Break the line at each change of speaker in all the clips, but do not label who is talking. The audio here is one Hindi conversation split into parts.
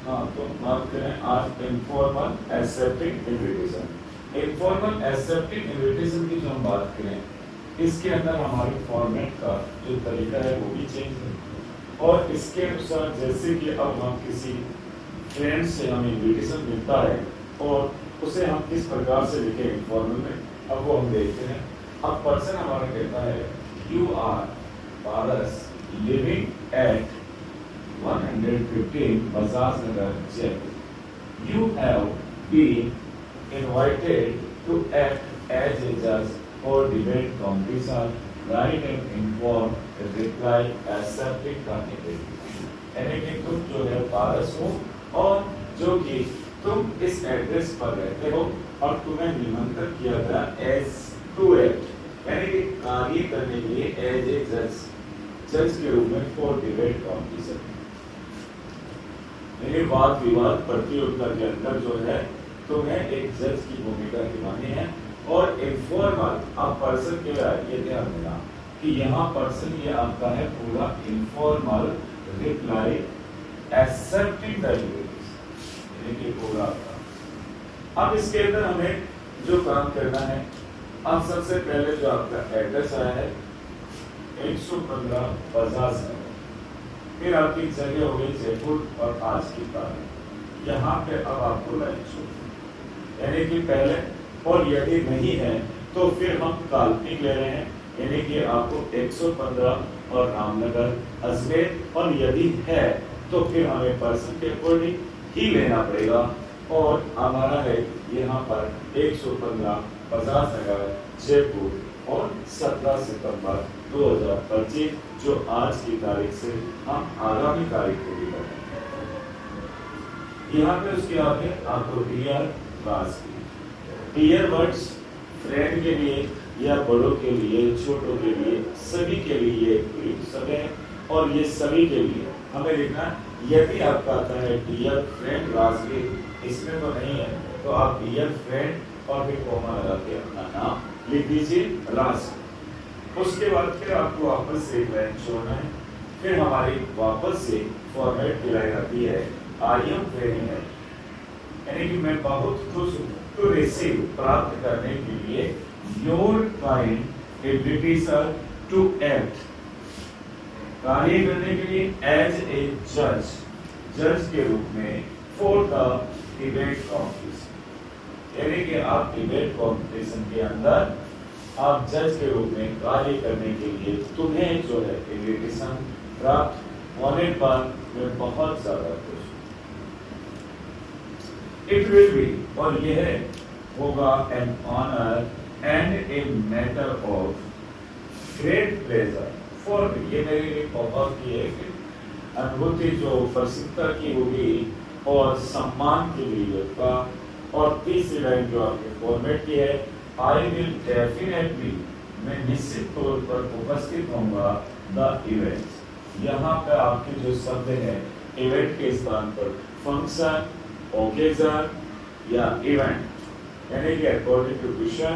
हाँ, तो बात करें आज informal accepting invitation. Informal accepting invitation की जो हम बात करें, इसके अंदर हमारे फॉर्मेट का जो तरीका है वो भी चेंज है। और इसके अनुसार जैसे कि अब हम किसी फ्रेंड से हमें इनविटेशन मिलता है और उसे हम किस प्रकार से लिखें इनफॉर्मल में, अब वो हम देखते हैं। अब पर्सन हमारा कहता है you are Paras living at 115 Bajaj Nagar, Jaipur. You have been invited to act as a judge for debate competition. Write and inform reply accepting the invitation. यानी कि तुम जो है पारस हो और जो कि तुम इस एड्रेस पर रहते हो और तुम्हें निमंत्रण किया गया एज टू एक्ट यानी कि कार्य करने के लिए एज ए जज के रूप में फॉर डिबेट कॉम्पिटिशन। वाद विवाद प्रतियोगिता के अंदर जो है तुम्हें एक जज की भूमिका निभानी है। और इनफॉर्मल आप पर्सन के लिए ये ध्यान देना कि यहाँ पर्सन ये आपका है पूरा informal reply accepting the invitation, यानी कि पूरा आपका। अब इसके अंदर हमें जो काम करना है, अब सबसे पहले जो आपका एड्रेस आया है 115 बजाज नगर, फिर आपकी जगह हो गई जयपुर और आज की तारीख। यहाँ पे अब आपको लाइन छोड़नी, यानी कि पहले, और यदि नहीं है तो फिर हम काल्पनिक ले रहे हैं, यानी कि आपको 115 और रामनगर अजमेर, और यदि है तो फिर हमें पर्सन के अकॉर्डिंग ही लेना पड़ेगा। और हमारा है यहाँ पर 115 बजाज नगर जयपुर और 17 सितंबर 2025, जो आज की तारीख से हम आगामी तारीख को भी बताएंगे। यहाँ पे उसके आगे आपको डियर क्लास की डियर वर्ड्स फ्रेंड के लिए या बड़ों के लिए, छोटों के लिए, सभी के लिए एक सब है। और ये सभी के लिए हमें लिखना, यदि आपका आता है डियर फ्रेंड राजवी, इसमें तो नहीं है तो आप डियर फ्रेंड और फिर कॉमा लगा के अपना नाम लिख दीजिए राज। उसके बाद फिर आपको वापस से एक लाइन छोड़ना है, फिर हमारी वापस से फॉर्मेट की लाइन आती है आई एम वेरी हैप्पी, यानी कि मैं बहुत खुश हूँ टू रिसीव प्राप्त करने के लिए your kind invitation to act कार्य करने के लिए एज ए जज के रूप में फॉर द डिबेट कॉम्पिटिशन, यानी कि आप डिबेट कॉम्पिटिशन के अंदर आप जज के रूप में कार्य करने के लिए तुम्हें जो है इनविटेशन प्राप्त होने पर मैं बहुत ज्यादा खुश हूँ। इट विल बी, और यह होगा an honour and a matter of great pleasure for me, ये मेरे लिए बहुत ही एक अनुभूति जो प्रसिद्धता की होगी और सम्मान के लिए होगा। और तीसरी लाइन जो आपके फॉर्मेट की है आई विल डेफिनेटली, मैं निश्चित तौर पर उपस्थित होऊंगा द इवेंट। यहाँ पे आपके जो शब्द है इवेंट के स्थान पर फंक्शन, ओकेजन या इवेंट, यानी कि according to question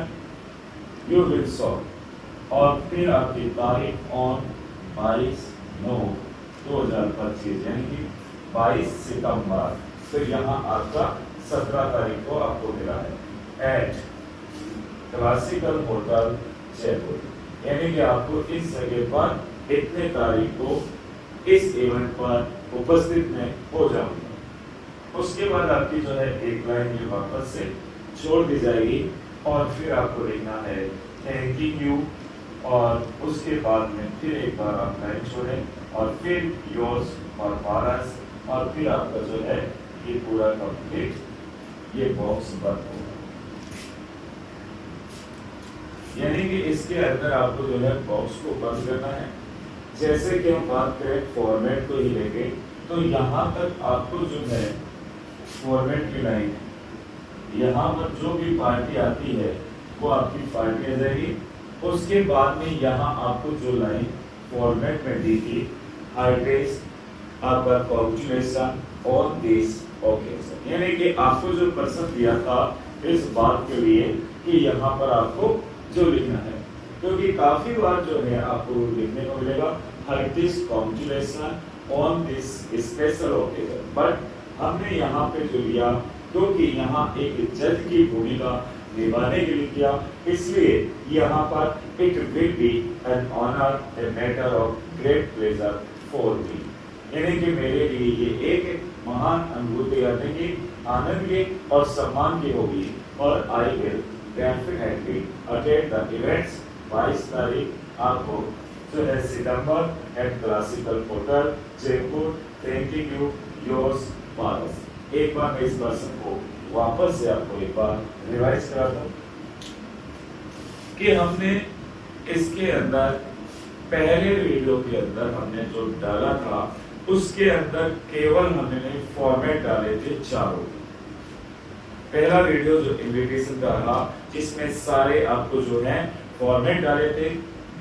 you will solve. और फिर आपकी तारीख ऑन 22/9/2025, यानी कि 22 सितंबर। तो यहाँ आपका 17 तारीख को आपको मिला है एट क्लासिकल होटल जयपुर, यानी कि आपको इस जगह पर इतने तारीख को इस इवेंट पर उपस्थित में हो जाऊंगा। उसके बाद आपकी जो है एक लाइन ये वापस से छोड़ दी जाएगी और फिर आपको लिखना है थैंक यू, और उसके बाद में फिर एक बार आप लाइन छोड़ें और फिर योर्स और पारस, और फिर आपका जो है ये पूरा कंप्लीट ये बॉक्स बंद होगा। यानी कि इसके अंदर आपको जो है बॉक्स को बंद करना है। जैसे कि हम बात करें फॉर्मेट को ही लेके, तो यहाँ तक आपको जो है फॉर्मेट की लाइन, यहाँ पर जो भी पार्टी आती है वो आपकी पार्टी आ जाएगी। उसके बाद में यहाँ आपको जो लाइन फॉर्मेट में दी थी हाइटेस आपका कॉन्जुगेशन ऑन दिस ओकेजन, यानी कि आपको जो पर्सन दिया था इस बात के लिए कि यहाँ पर आपको जो लिखना है, क्योंकि काफी बार जो है आपको लिखने को मिलेगा heartiest congratulation on this special occasion, but हमने यहाँ पे जो लिया क्योंकि यहाँ एक जज की भूमिका निभाने के लिए किया, इसलिए यहाँ पर it will be an honour, a matter of great pleasure for me, यानी कि मेरे लिए ये एक महान अनुभूति बनेगी, आनंद की और सम्मान की होगी। और I will definitely attend the events 22 तारीख आपको जो है सितंबर at classical hotel Jaipur. Thanking you yours Paras. एक बार मैं इस पर्सन को वापस से आपको एक बार रिवाइज करा दूं कि हमने इसके अंदर पहले वीडियो के अंदर हमने जो डाला था उसके अंदर केवल हमने फॉर्मेट डाले थे चारों। पहला वीडियो जो इन्विटेशन का रहा जिसमें सारे आपको जो है फॉर्मेट डाले थे।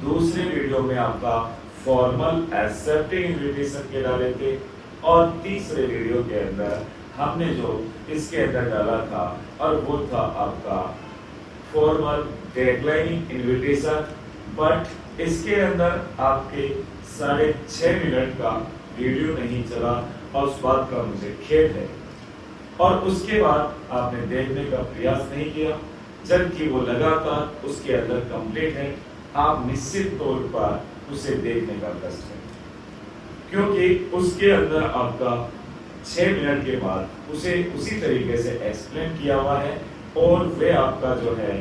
दूसरे वीडियो में आपका फॉर्मल एक्सेप्टिंग इन्विटेशन के डाले थे। और तीसरे वीडियो के अंदर हमने जो इसके अंदर डाला था और वो था आपका फॉर्मल डेक्लाइनिंग इन्विटेशन। बट इसके अंदर आपके 6.5 मिनट का वीडियो नहीं चला और उस बात का मुझे खेद है। और उसके बाद आपने देखने का प्रयास नहीं किया, जबकि वो लगातार उसके अंदर कंप्लीट है। आप निश्चित तौर पर उसे देखने का कष्ट है, क्योंकि उसके अंदर आपका 6 मिनट के बाद उसे उसी तरीके से एक्सप्लेन किया हुआ है और वे आपका जो है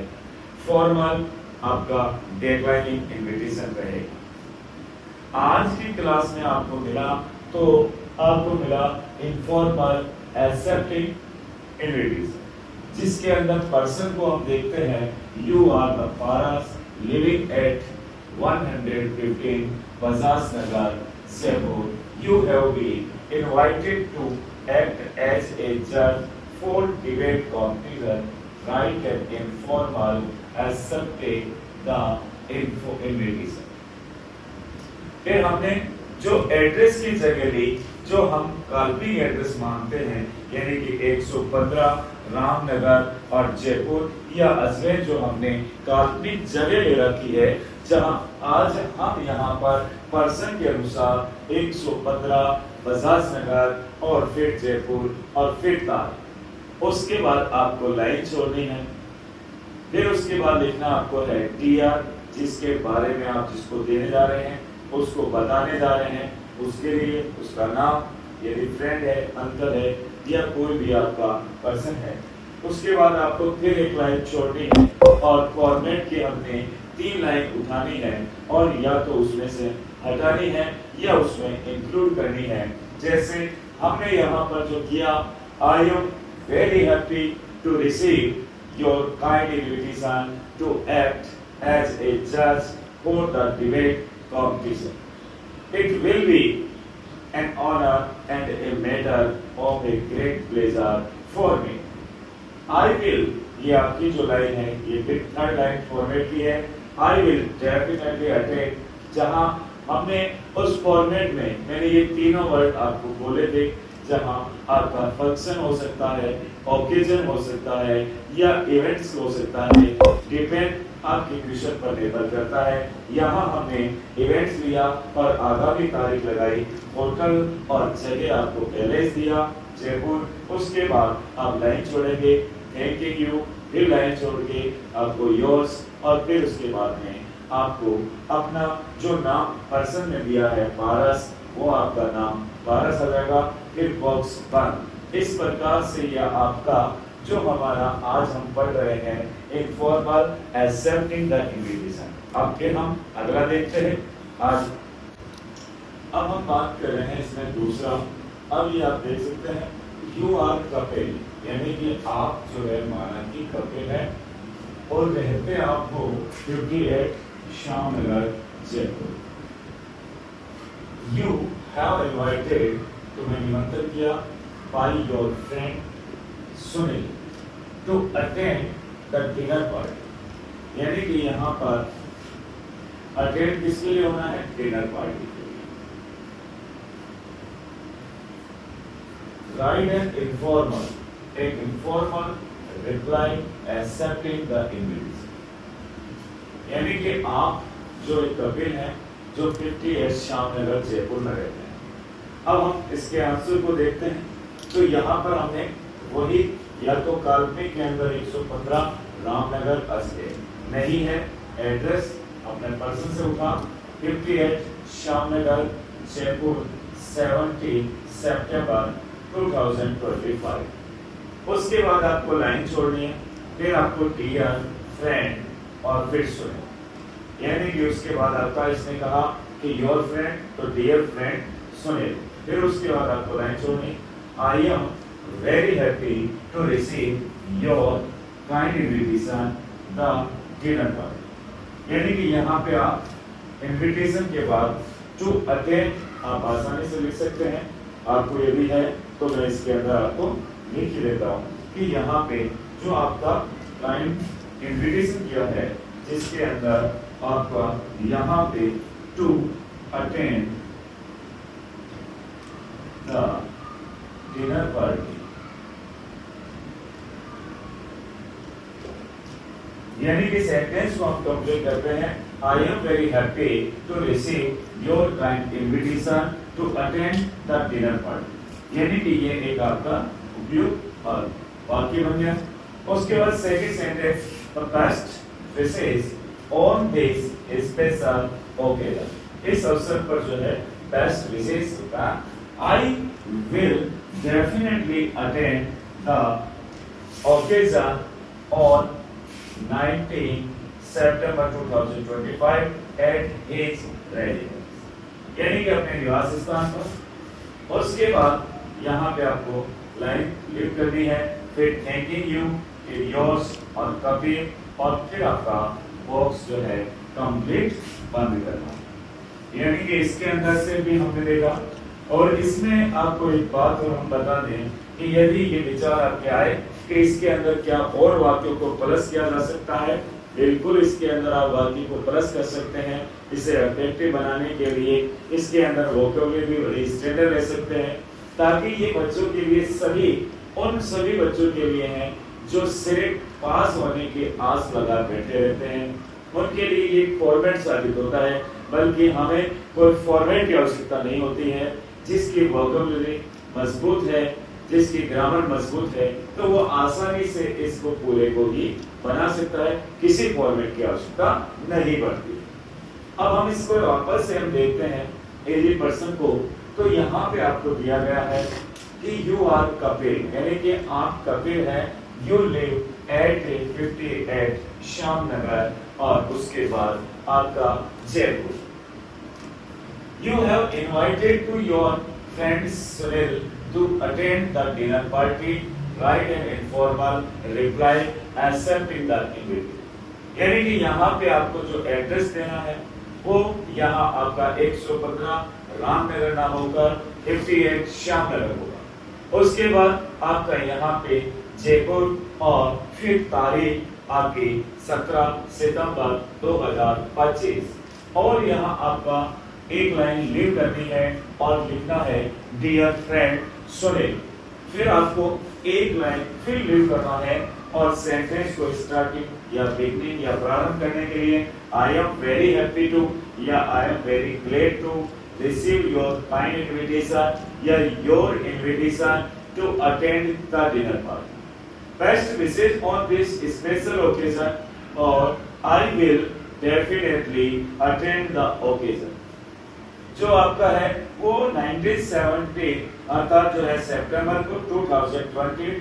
फॉर्मल आपका डेक्लाइनिंग इन्विटेशन रहेगा। आज की क्लास में आपको मिला तो आपको मिला इनफॉर्मल एक्सेप्टिंग इन्विटेशन, जिसके अंदर पर्सन को हम देखते हैं you are the Paras living at 115 Bajaj Nagar Jaipur. You have been invited to act as a judge for debate competition. Write an informal accepting the invitation. फिर हमने जो एड्रेस की जगह ली, जो हम काल्पनिक एड्रेस मानते हैं, यानी कि 115 रामनगर और जयपुर या अजमेर, जो हमने काल्पनिक जगह ले रखी है, जहां आज हम यहाँ पर पर्सन के अनुसार 115 बजाज नगर और फिर जयपुर और फिर तारीख। उसके बाद आपको लाइन छोड़नी है, फिर उसके बाद लिखना आपको है टीआर, जिसके बारे में आप जिसको देने जा रहे हैं उसको बताने जा रहे हैं, उसके लिए उसका नाम, यदि फ्रेंड है, अंकल है या कोई भी आपका पर्सन है। उसके बाद आपको फिर एक लाइन छोड़नी है और फॉर्मेट की हमने 3 लाइन उठानी है और या तो उसमें से हटानी है या उसमें इंक्लूड करनी है। जैसे हमने यहाँ पर जो किया, I am very happy to receive your kind invitation to act as a जज for the debate competition. It will be an honor and a matter of a great pleasure for me. I will, ये आपकी जो लाइन है, ये फिर 3rd लाइन फॉर्मेट की है। I will definitely attend, जहां हमने उस फॉर्मेट में मैंने ये तीनों वर्ड आपको बोले थे, जहां आपका फंक्शन हो सकता है, ओकेजन हो सकता है या इवेंट्स हो सकता है, डिपेंड आपके क्वेश्चन पर निर्भर करता है। यहाँ हमने इवेंट्स लिया और आगामी तारीख लगाई, होटल और जगह आपको पहले दिया जयपुर। उसके बाद आप लाइन छोड़ेंगे थैंकिंग यू, फिर लाइन छोड़ के आपको योर्स और फिर उसके बाद में आपको अपना जो नाम पर्सन ने दिया है पारस, वो आपका नाम पारस आ जाएगा, फिर बॉक्स बंद। इस प्रकार से यह आपका जो हमारा आज हम पढ़ रहे हैं इनफॉर्मल एक्सेप्टिंग द इन्विटेशन। अब फिर हम अगला देखते हैं। आज अब हम बात कर रहे हैं इसमें दूसरा। अब ये आप देख सकते हैं यू आर कपिल, यानी कि आप जो है माना कि कपिल है और रहते आप हो 58 Shyam Nagar Jaipur. You have invited, तुम्हें निमंत्रण किया by your friend Sunil to attend the dinner party, यानी कि यहाँ पर अटेंड किसके लिए होना है? डिनर पार्टी के लिए। राइट एन इनफॉर्मल, एक informal reply accepting the invitation, यानी कि आप जो एक कपिल हैं जो 58 श्याम नगर जयपुर में रहते हैं। अब हम इसके आंसर को देखते हैं। तो यहाँ पर हमने वही या तो काल्पनिक के अंदर 115 रामनगर असले नहीं है, एड्रेस अपने पर्सन से उठा 58 श्यामनगर जयपुर 17 सितंबर 2025। उसके बाद आपको लाइन छोड़नी है, फिर आपको डियर फ्रेंड और फिर सुनिल, यानी कि उसके बाद आपका इसने कहा कि योर फ्रेंड तो डियर फ्रेंड सुनिल, फिर उसके बाद आपको लाइन छोड़नी I am very happy to receive your kind invitation the dinner party, यानी कि यहाँ पे आप इनविटेशन के बाद टू अटेंड आप आसानी से लिख सकते हैं। आपको ये भी है तो मैं इसके अंदर आपको लिख ही देता हूँ कि यहाँ पे जो आपका काइंड इनविटेशन किया है जिसके अंदर आपका यहाँ पे to attend the dinner party, यानी कि सेंटेंस को हम कंप्लीट करते हैं I am very happy to receive your kind invitation to attend the dinner party, यानी कि ये एक आपका उपयुक्त और वाक्य बन गया। उसके बाद second sentence the best wishes on this special occasion, इस अवसर पर जो है बेस्ट विशेष होता है आई will definitely attend the occasion on 19 September 2025 at his residence, यानी कि अपने निवास स्थान पर। उसके बाद यहाँ पे आपको लाइन लिख करनी है, फिर थैंकिंग यू, फिर योर्स और कपिल, और फिर आपका बॉक्स जो है कंप्लीट बंद करना, यानी कि इसके अंदर से भी हमने देखा। और इसमें आपको एक बात और हम बता दें कि यदि ये विचार आपके आए कि इसके अंदर क्या और वाक्यों को प्लस किया जा सकता है, बिल्कुल इसके अंदर आप वाक्य को प्लस कर सकते हैं। इसे अट्रैक्टिव बनाने के लिए इसके अंदर वोकैबुलरी बड़ी स्टैंडर्ड ले सकते हैं, ताकि ये बच्चों के लिए सभी उन सभी बच्चों के लिए हैं जो सिर्फ पास होने की आस लगा बैठे रहते हैं, उनके लिए ये फॉर्मेट साबित होता है। बल्कि हमें कोई फॉर्मेट की आवश्यकता नहीं होती है। जिसकी वोकैबुलरी मजबूत है, जिसकी ग्रामर मजबूत है, तो वो आसानी से इसको पूरे को ही बना सकता है, किसी फॉर्मेट की आवश्यकता नहीं पड़ती। अब हम इसको वापस से हम देखते हैं एजी पर्सन को, तो यहाँ पे आपको दिया गया है कि यू आर कपिल, यानी कि आप कपिल हैं, यू लिव एट 58 श्यामनगर, और उसके बाद आपका Jaipur. You have invited to your friend Sunil to attend the dinner party. Write an informal reply accepting the invitation. यानी कि यहाँ पे आपको जो एड्रेस देना है वो यहाँ आपका 115 रामनगर ना होकर 58 श्यामनगर होगा। उसके बाद आपका यहाँ पे जयपुर, और फिर तारीख आपकी 17 सितंबर 2025, और यहाँ आपका एक लाइन लीव करनी है और लिखना है डियर फ्रेंड सुनील, फिर आपको एक लाइन फिर लीव करना है और सेंटेंस को स्टार्टिंग या बिगनिंग या प्रारंभ करने के लिए I am very happy to या I am very glad to receive your kind invitation या your invitation to attend the dinner party, best wishes on this special occasion और I will definitely attend the occasion. जो आपका है वो 1970 अर्थात जो है सितंबर को 2025,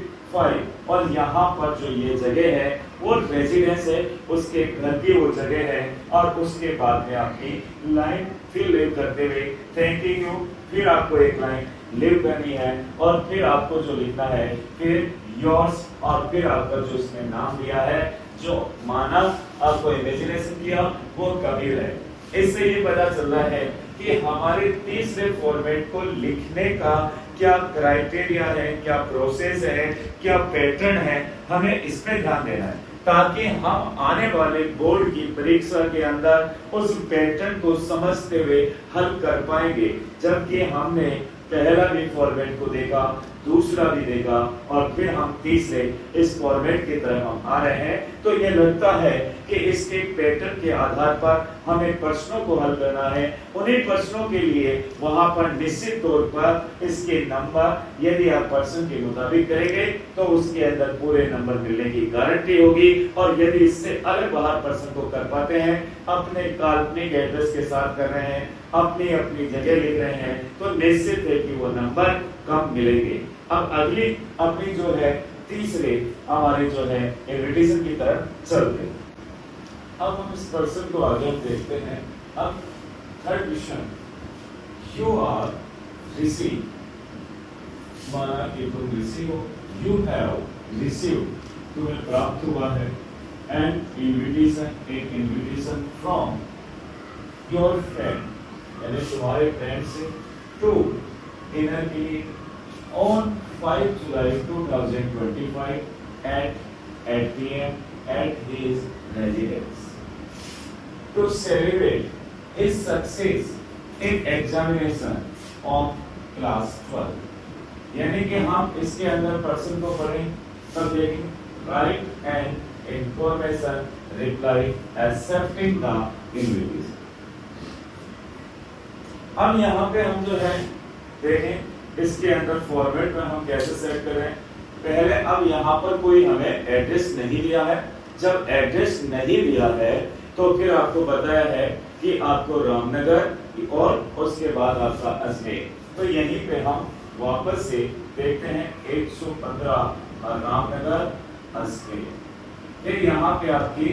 और यहाँ पर जो ये जगह है वो रेजिडेंस है, उसके घर की वो जगह है। और उसके बाद में आपकी लाइन फिर लीव करते हुए थैंकिंग यू, फिर आपको एक लाइन लीव करनी है, और फिर आपको जो लिखना है फिर योर्स, और फिर आपका जो इसमें नाम दिया है, जो मानव आपको इमेजिनेशन किया वो कबीर है। इससे ये पता चल रहा है कि हमारे तीसरे फॉर्मेट को लिखने का क्या क्राइटेरिया है, क्या प्रोसेस है, क्या पैटर्न है, हमें इस पे ध्यान देना है, ताकि हम आने वाले बोर्ड की परीक्षा के अंदर उस पैटर्न को समझते हुए हल कर पाएंगे। जबकि हमने पहला भी फॉर्मेट को देखा दूसरा भी देगा और फिर हम तीसरे इस फॉर्मेट की तरफ हम आ रहे हैं। तो ये लगता है कि इसके पैटर्न के आधार पर हमें प्रश्नों को हल करना है। उन्हीं प्रश्नों के लिए वहां पर निश्चित तौर पर इसके नंबर यदि आप प्रश्न के मुताबिक करेंगे तो उसके अंदर पूरे नंबर मिलने की गारंटी होगी। और यदि इससे अलग बाहर प्रश्न को कर पाते हैं, अपने काल्पनिक एड्रेस के साथ कर रहे हैं, अपनी अपनी जगह लिख रहे हैं, तो निश्चित है कि वो नंबर कम मिलेंगे। अब अगली अपनी जो है तीसरे हमारे जो है इन्विटेशन की तरफ चलते हैं। अब हम इस पर्सन को आगे देखते हैं। अब third question, you are receive, माना कि तुम रिसीव हो, यू हैव रिसीव, तुम्हें प्राप्त हुआ है एन इन्विटेशन, एक इन्विटेशन फ्रॉम योर फ्रेंड, यानी तुम्हारे फ्रेंड से, टू डिनर के लिए on 5 July 2025 at 8 p.m. at his residence to celebrate his success in examination of class 12। यानी कि हम इसके अंदर पर्सन को पढ़ें तब देखें right and information reply accepting the invitation. अब यहाँ पे हम जो है देखें इसके अंदर फॉर्मेट में हम कैसे सेट करें। पहले अब यहाँ पर कोई हमें एड्रेस नहीं दिया है। जब एड्रेस नहीं दिया है तो फिर आपको बताया है कि आपको रामनगर और उसके बाद आपका अजमेर। तो यहीं पे हम वापस से देखते हैं 115 रामनगर अजमेर। फिर यहाँ पे आपकी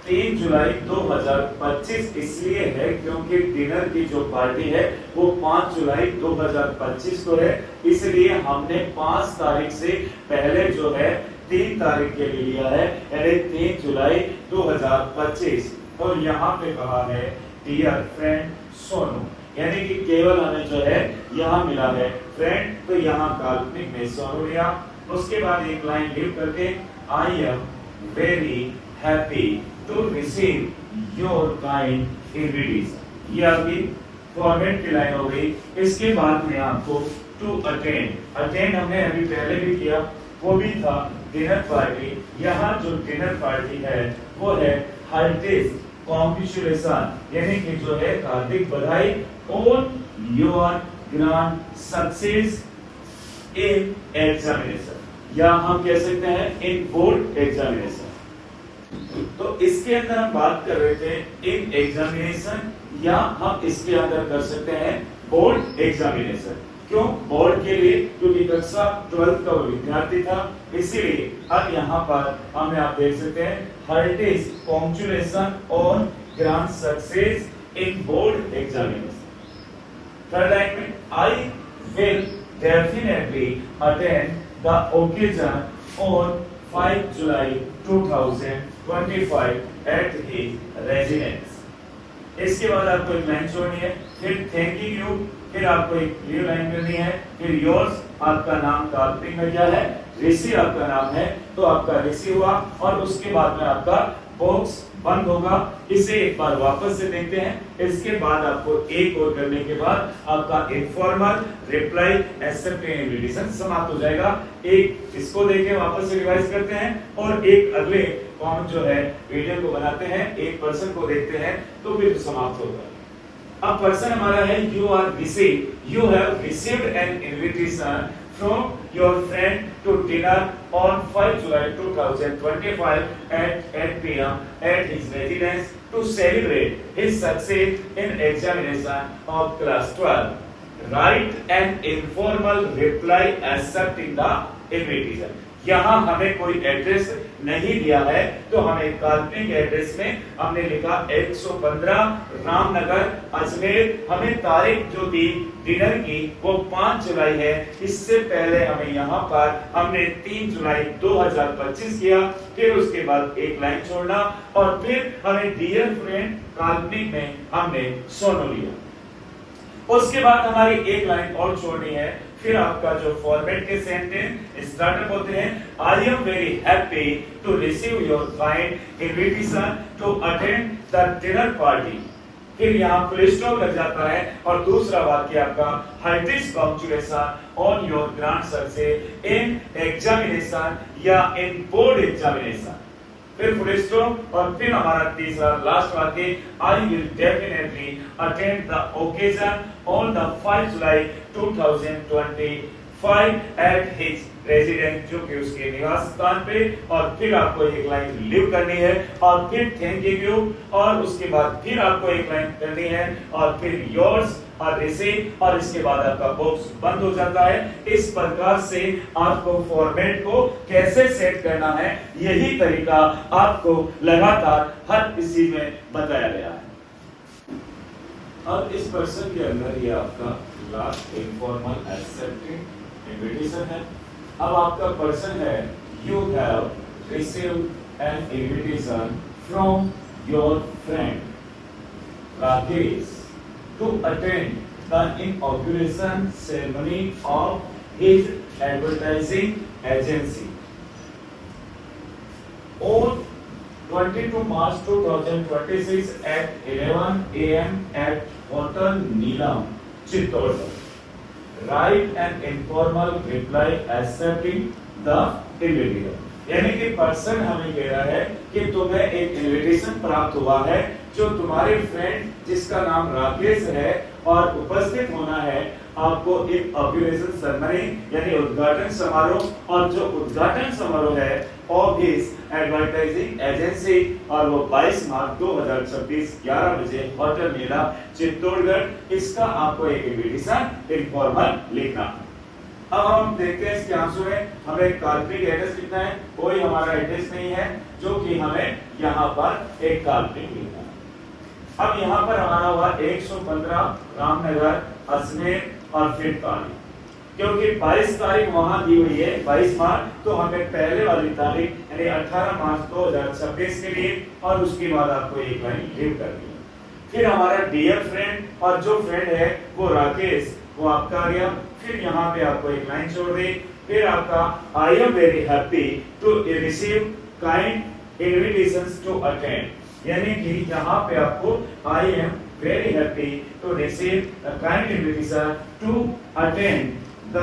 3 जुलाई 2025 इसलिए है क्योंकि डिनर की जो पार्टी है वो 5 जुलाई 2025 को है, इसलिए हमने 5 तारीख से पहले जो है 3 तारीख के लिए लिया है, यानी 3 जुलाई 2025। और यहाँ पे कहा है डियर फ्रेंड सोनू, यानी कि केवल हमें जो है यहाँ मिला है फ्रेंड, तो यहाँ काल्पनिक में सोनू लिया। उसके बाद एक लाइन लिख करके आई am very happy to receive your kind invitation। ये आपकी फॉर्मेट की लाइन हो गई। इसके बाद में आपको to attend हमने अभी पहले भी किया, वो भी था डिनर पार्टी। यहाँ जो डिनर पार्टी है वो है हार्टिस्ट कॉन्ग्रेचुलेशन, यानी कि जो है हार्दिक बधाई on your grand success in examination, या हम कह सकते हैं in board examination। तो इसके अंदर हम बात कर रहे थे इन एग्जामिनेशन, या हम इसके अंदर कर सकते हैं बोर्ड एग्जामिनेशन। क्यों बोर्ड के लिए? क्योंकि कक्षा 12 का वो विद्यार्थी था, इसीलिए अब यहाँ पर हमें आप देख सकते हैं heartiest congratulation on grand success in board examination. Third line में I will definitely attend the occasion on 5 July 2025 at his residence। इसके बाद आपको एक लाइन छोड़नी है, फिर थैंकिंग यू, फिर आपको एक न्यू लाइन करनी है, फिर योर्स, आपका नाम काल्पनिक में क्या है, ऋषि आपका नाम है, तो आपका ऋषि हुआ। और उसके बाद में आपका बॉक्स बंद होगा। इसे एक बार वापस से देखते हैं। इसके बाद आपको एक और करने के बाद आपका इनफॉर्मल रिप्लाई एक्सेप्टिंग इन्विटेशन समाप्त हो जाएगा। एक इसको देके वापस से रिवाइज करते हैं और एक अगले हम जो है वीडियो को बनाते हैं, एक पर्सन को देखते हैं, तो फिर समाप्त होगा। अब पर्सन हमारा है you are receive, you have received an invitation from your friend to dinner on 5 July 2025 at 8 p.m. at his residence to celebrate his success in examination of class 12. Write an informal reply accepting the invitation। यहाँ हमें कोई एड्रेस नहीं दिया है, तो हमें काल्पनिक एड्रेस में हमने लिखा 115 रामनगर अजमेर। हमें तारीख जो दी डिनर की वो 5 जुलाई है, इससे पहले हमें यहाँ पर हमने 3 जुलाई 2025 किया। फिर उसके बाद एक लाइन छोड़ना और फिर हमें डियर फ्रेंड काल्पनिक में हमने सोनू लिया। उसके बाद हमारी एक लाइन और छोड़नी है। फिर आपका जो फॉर्मेट के सेंटेंस स्टार्टअप होते हैं, I am very happy to receive your kind invitation to attend the dinner party. फिर यहाँ फुल स्टॉप लग जाता है और दूसरा वाक्य आपका heartiest congratulation on your grand success in examination या इन बोर्ड एग्जामिनेशन, फिर फुल स्टॉप और फिर हमारा तीसरा लास्ट वाक्य I will definitely attend the occasion on the 5 July 2025 at his residence, जो कि उसके निवास स्थान पे, और फिर आपको एक लाइन लिव करनी है और फिर थैंक यू और उसके बाद फिर आपको एक लाइन करनी है और फिर योर्स और रिसीव और इसके बाद आपका बॉक्स बंद हो जाता है। इस प्रकार से आपको फॉर्मेट को कैसे सेट करना है, यही तरीका आपको लगातार हर किसी में बताया गया है। अब इस पर्सन के अंदर ये आपका लास्ट इनफॉर्मल एक्सेप्टिंग इनविटेशन है। अब आपका पर्सन है you have received N invitation from your friend Rakesh to attend the inauguration ceremony of his advertising agency on 22 March 2026 at 11 a.m. at Hotel Neelam, Chittorgarh. Write an informal reply accepting the invitation. यानी कि पर्सन हमें कह रहा है कि तुम्हें एक इनविटेशन प्राप्त हुआ है जो तुम्हारे फ्रेंड जिसका नाम राकेश है और उपस्थित होना है आपको एक ऑर्गेनाइजेशन सेरेमनी यानी उद्घाटन समारोह, और जो उद्घाटन समारोह है ऑफ हिज एडवर्टाइजिंग एजेंसी और वो 22 मार्च 2026 11 बजे होटल नीला चित्तौड़गढ़, इसका आपको एक इनविटेशन इनफॉर्मल लिखना। अब हम देखते हैं इसके आंसर में हमें काल्पनिक एड्रेस लिखना है, कोई हमारा एड्रेस नहीं है जो कि हमें यहाँ पर एक काल्पनिक लिखना है। अब यहाँ पर हमारा हुआ 115 रामनगर अजमेर और फिर तारीख, क्योंकि 22 तारीख वहां दी हुई है 22 मार्च, तो हमें पहले वाली तारीख यानी 18 मार्च 2026 के लिए और उसके बाद आपको एक लाइन लिव करनी है। फिर हमारा डियर फ्रेंड और जो फ्रेंड है वो राकेश, वो आपका आ गया। फिर यहाँ पे आपको एक लाइन छोड़ दी, फिर आपका I am very happy to receive kind invitations to attend, यानी कि यहाँ पे आपको I am very happy to receive a kind invitation to attend the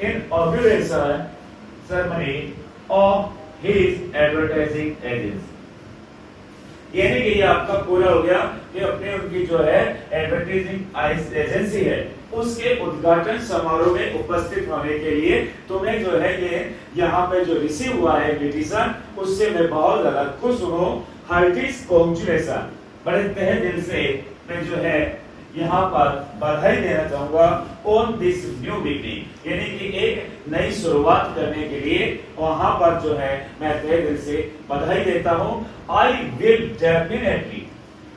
inauguration ceremony of his advertising agency, यानी कि ये आपका पूरा हो गया कि अपने उनकी जो है एडवर्टाइजिंग एजेंसी है उसके उद्घाटन समारोह में उपस्थित होने के लिए तुम्हें जो है ये यहाँ पे जो रिसीव हुआ है इनविटेशन उससे मैं बहुत ज्यादा खुश हूँ। हार्टिस्ट कांग्रेचुलेशन, बड़े तहे दिल से मैं जो है यहाँ पर बधाई देना चाहूंगा ऑन दिस न्यू बिगनिंग, यानी कि एक नई शुरुआत करने के लिए वहां पर जो है मैं तहे दिल से बधाई देता हूँ। आई will definitely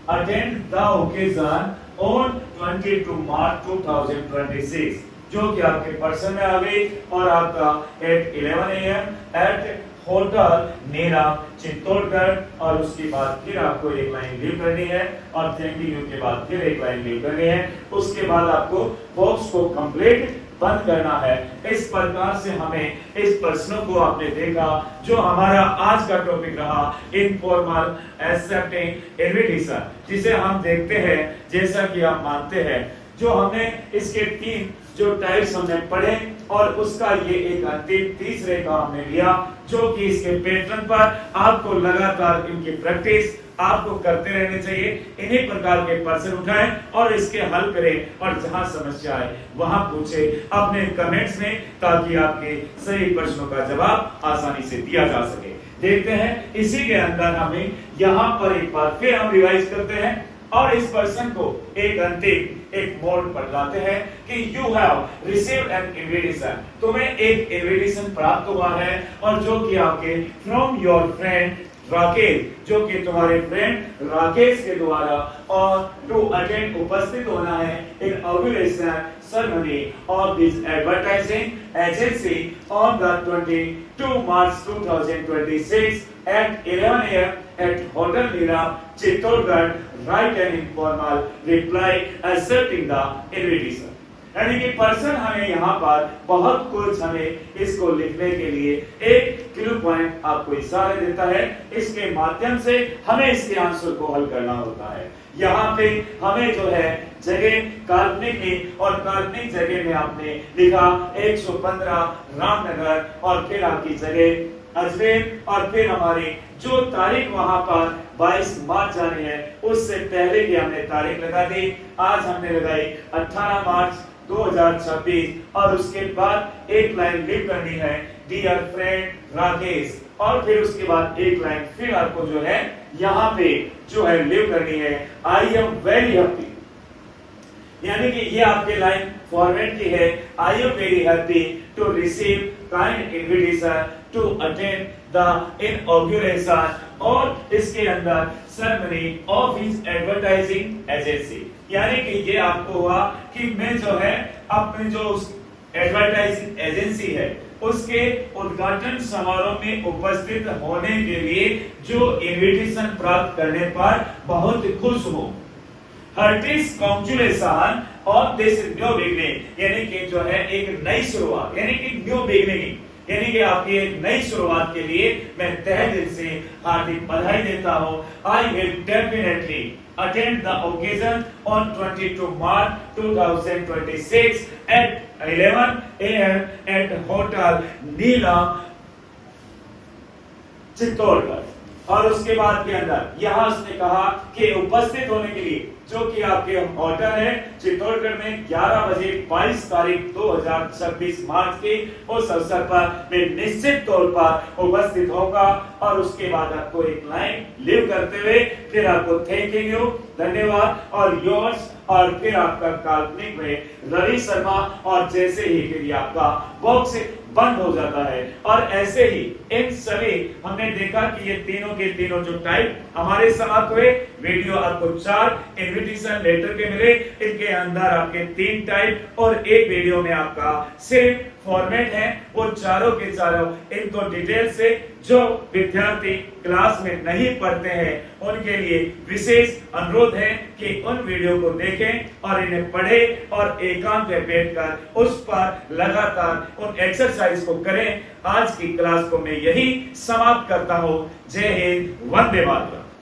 attend the occasion on 22 मार्च 2026, जो कि आपके पर्सन में आ गई और आपका एट 11 AM एट होटल नीला चित्तौड़गढ़, और उसके बाद फिर आपको एक लाइन लीव करनी है और थैंक यू के बाद फिर एक लाइन लीव करनी है। उसके बाद आपको बॉक्स को कंप्लीट बंद करना है। इस प्रकार से हमें इस प्रश्नों को आपने देखा जो हमारा आज का टॉपिक रहा इनफॉर्मल एक्सेप्टिंग इनविटेशन, जिसे हम देखते हैं जैसा कि आप मानते हैं जो हमने इसके 3 जो टाइप्स हमने पढ़े और उसका ये एक अंतिम तीसरे का हमने लिया जो कि इसके पैटर्न पर आपको लगातार इनकी प्रैक्टिस आपको करते रहने चाहिए। इन्हीं प्रकार के प्रश्न उठाएं और इसके हल करें और जहां समस्या है वहां पूछें अपने कमेंट्स में, ताकि आपके सही प्रश्नों का जवाब आसानी से दिया जा सके। देखते हैं इसी के अंदर हमें यहाँ पर एक बार फिर हम रिवाइज करते हैं और इस पर्सन को एक अंतिम एक मोड पर लाते हैं कि you have received N invitation, तुम्हें एक इनविटेशन प्राप्त हुआ है और जो कि आपके फ्रॉम योर फ्रेंड राकेश, जो कि तुम्हारे फ्रेंड राकेश के द्वारा, और टू अटेंड उपस्थित होना है inauguration ceremony of this advertising agency on the 22 March 2026 at 11 AM at Hotel Neera, Chittorgarh. Write an informal reply accepting the invitation. यानी कि पर्सन हमें यहाँ पर बहुत कुछ हमें इसको लिखने के लिए एक क्लू पॉइंट आपको इशारा देता है, इसके माध्यम से हमें इसके आंसर को हल करना होता है। यहाँ पे हमें जो है जगह काल्पनिक में और काल्पनिक जगह में आपने लिखा 115 रामनगर और फिर आपकी जगह अजमेर और फिर हमारी जो तारीख वहां पर 22 मार्च जानी है उससे पहले की हमने तारीख लगा दी। आज हमने लगाई 18 मार्च 2026 और उसके बाद एक लाइन लिख करनी है डियर फ्रेंड राकेश और फिर उसके बाद एक लाइन फिर आपको जो है यहाँ पे जो है लिव करनी है आई एम वेरी हैप्पी, यानी कि ये आपके लाइन फॉर्मेट की है। I am very happy to receive kind invitation to attend the inauguration और इसके अंदर ceremony of his advertising agency, यानी कि ये आपको हुआ कि मैं जो है अपने जो एडवर्टाइजिंग एजेंसी है उसके उद्घाटन समारोह में उपस्थित होने के लिए जो इनविटेशन प्राप्त करने पर बहुत खुश हूँ। Heartiest congratulation on this new beginning, यानी कि जो है एक नई शुरुआत, यानी कि न्यू बिगनिंग, यानी कि आपकी एक नई शुरुआत के लिए मैं तहे दिल से हार्दिक बधाई देता हूं। आई will definitely attend the occasion on 22 March 2026 at 11 a.m. at Hotel Neelam Chittorgarh. और उसके बाद के अंदर यहाँ उसने कहा कि उपस्थित होने के लिए जो कि आपके होटल है चित्तौड़गढ़ में 11 बजे 22 तारीख 2026 मार्च के उस अवसर पर मैं निश्चित तौर पर उपस्थित होगा। और उसके बाद आपको एक लाइन लिव करते हुए फिर आपको थैंक यू धन्यवाद और योर्स और फिर आपका काल्पनिक में रवि शर्मा और जैसे ही फिर आपका बॉक्स बंद हो जाता है। और ऐसे ही इन सभी हमने देखा कि ये तीनों के तीनों जो टाइप हमारे समाप्त हुए। वीडियो आपको 4 इनविटेशन लेटर के मिले, इनके अंदर आपके 3 टाइप और एक वीडियो में आपका सिर्फ फॉर्मेट है। वो चारों के चारों इनको डिटेल से जो विद्यार्थी क्लास में नहीं पढ़ते हैं उनके लिए विशेष अनुरोध है कि उन वीडियो को देखें और इन्हें पढ़ें और एकांत में बैठकर उस पर लगातार उन एक्सरसाइज को करें। आज की क्लास को मैं यही समाप्त करता हूं। जय हिंद, वंदे मातरम।